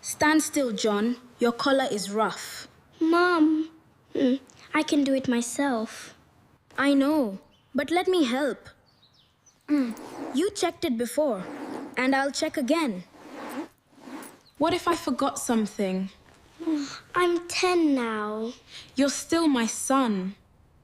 Stand still, John. Your collar is rough. Mom, I can do it myself. I know, but let me help. You checked it before, and I'll check again. What if I forgot something? I'm 10 now. You're still my son.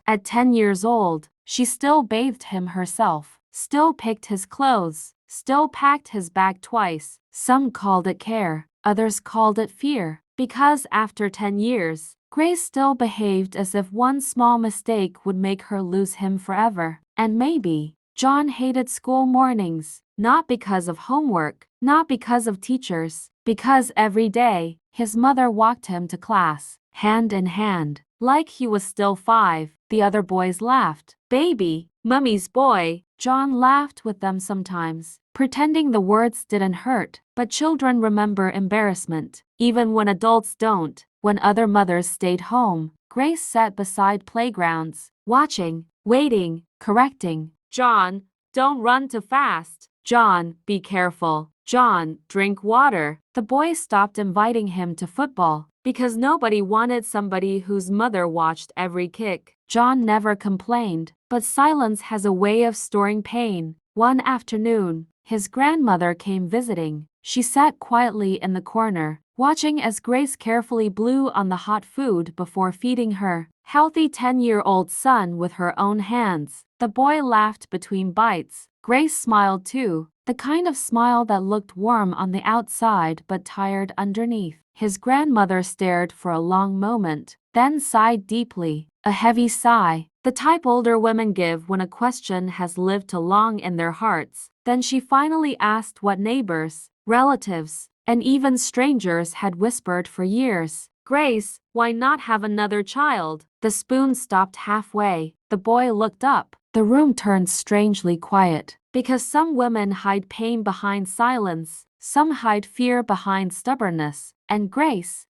At 10 years old, she still bathed him herself, still picked his clothes, still packed his bag twice. Some called it care, others called it fear, because after 10 years, Grace still behaved as if one small mistake would make her lose him forever. And maybe, John hated school mornings, not because of homework, not because of teachers, because every day, his mother walked him to class, hand in hand, like he was still 5. The other boys laughed. Baby, Mummy's boy. John laughed with them sometimes, pretending the words didn't hurt. But children remember embarrassment, even when adults don't. When other mothers stayed home, Grace sat beside playgrounds, watching, waiting, correcting. John, don't run too fast. John, be careful. John, drink water. The boys stopped inviting him to football, because nobody wanted somebody whose mother watched every kick. John never complained, but silence has a way of storing pain. One afternoon, his grandmother came visiting. She sat quietly in the corner, watching as Grace carefully blew on the hot food before feeding her healthy 10-year-old son with her own hands. The boy laughed between bites. Grace smiled too, the kind of smile that looked warm on the outside but tired underneath. His grandmother stared for a long moment, then sighed deeply, a heavy sigh, the type older women give when a question has lived too long in their hearts. Then she finally asked what neighbors, relatives, and even strangers had whispered for years. Grace, why not have another child? The spoon stopped halfway. The boy looked up. The room turned strangely quiet. Because some women hide pain behind silence, some hide fear behind stubbornness. And Grace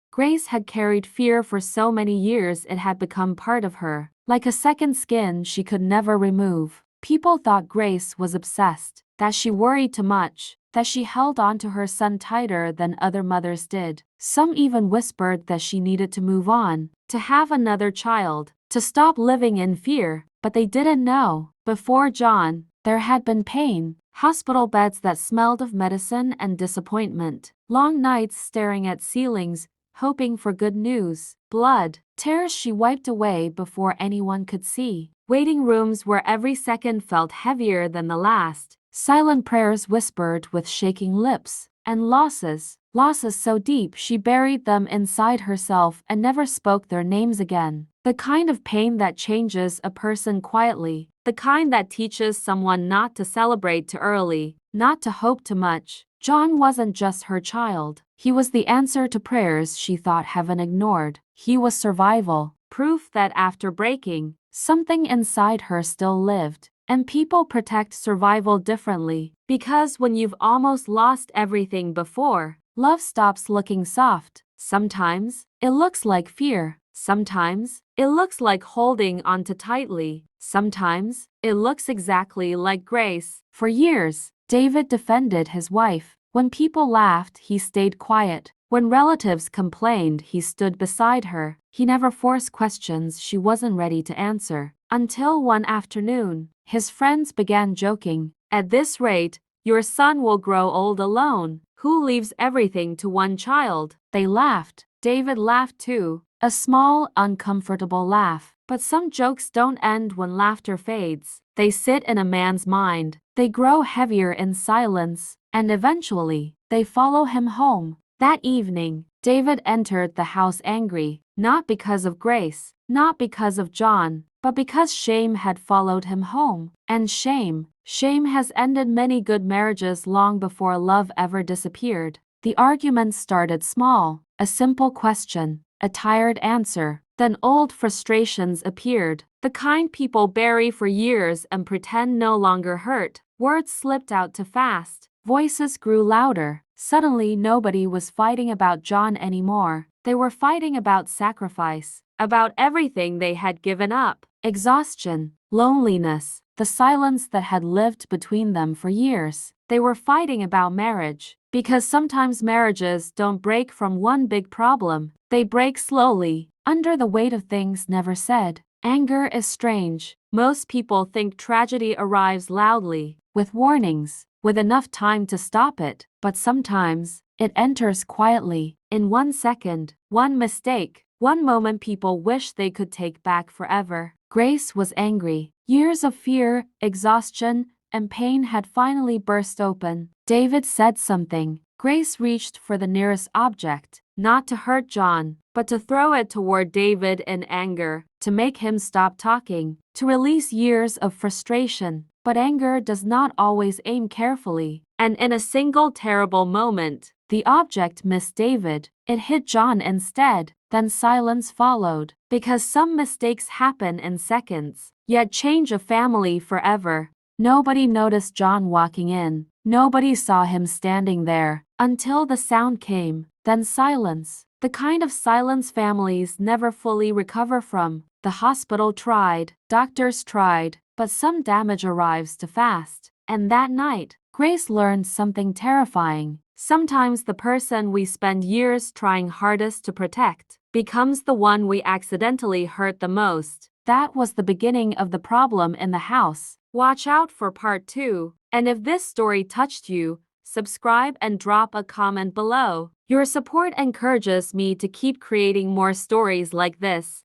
had carried fear for so many years it had become part of her, like a second skin she could never remove. People thought Grace was obsessed, that she worried too much, that she held on to her son tighter than other mothers did. Some even whispered that she needed to move on, to have another child, to stop living in fear. But they didn't know. Before John, there had been pain, hospital beds that smelled of medicine and disappointment, long nights staring at ceilings, hoping for good news, blood, tears she wiped away before anyone could see, waiting rooms where every second felt heavier than the last, silent prayers whispered with shaking lips, and losses so deep she buried them inside herself and never spoke their names again. The kind of pain that changes a person quietly, the kind that teaches someone not to celebrate too early, not to hope too much. John wasn't just her child. He was the answer to prayers she thought heaven ignored. He was survival, proof that after breaking, something inside her still lived. And people protect survival differently, because when you've almost lost everything before, love stops looking soft. Sometimes, it looks like fear. Sometimes, it looks like holding on too tightly. Sometimes, it looks exactly like Grace. For years, David defended his wife. When people laughed, he stayed quiet. When relatives complained, he stood beside her. He never forced questions she wasn't ready to answer. Until one afternoon, his friends began joking. At this rate, your son will grow old alone. Who leaves everything to one child? They laughed. David laughed too, a small, uncomfortable laugh. But some jokes don't end when laughter fades. They sit in a man's mind. They grow heavier in silence, and eventually, they follow him home. That evening, David entered the house angry, not because of Grace, not because of John, but because shame had followed him home. And shame has ended many good marriages long before love ever disappeared. The argument started small, a simple question, a tired answer. Then old frustrations appeared, the kind people bury for years and pretend no longer hurt. Words slipped out too fast. Voices grew louder. Suddenly nobody was fighting about John anymore. They were fighting about sacrifice, about everything they had given up, exhaustion, loneliness, the silence that had lived between them for years. They were fighting about marriage, Because sometimes marriages don't break from one big problem, they break slowly, under the weight of things never said. Anger is strange. Most people think tragedy arrives loudly, with warnings, with enough time to stop it, but sometimes, it enters quietly, in 1 second, one mistake, one moment people wish they could take back forever. Grace was angry. Years of fear, exhaustion, and pain had finally burst open. David said something. Grace reached for the nearest object, not to hurt John, but to throw it toward David in anger, to make him stop talking, to release years of frustration. But anger does not always aim carefully, and in a single terrible moment, the object missed David. It hit John instead. Then silence followed, because some mistakes happen in seconds, yet change a family forever. Nobody noticed John walking in. Nobody saw him standing there, until the sound came, then silence. The kind of silence families never fully recover from. The hospital tried, doctors tried, but some damage arrives too fast. And that night, Grace learned something terrifying. Sometimes the person we spend years trying hardest to protect becomes the one we accidentally hurt the most. That was the beginning of the problem in the house. Watch out for part 2. And if this story touched you, subscribe and drop a comment below. Your support encourages me to keep creating more stories like this.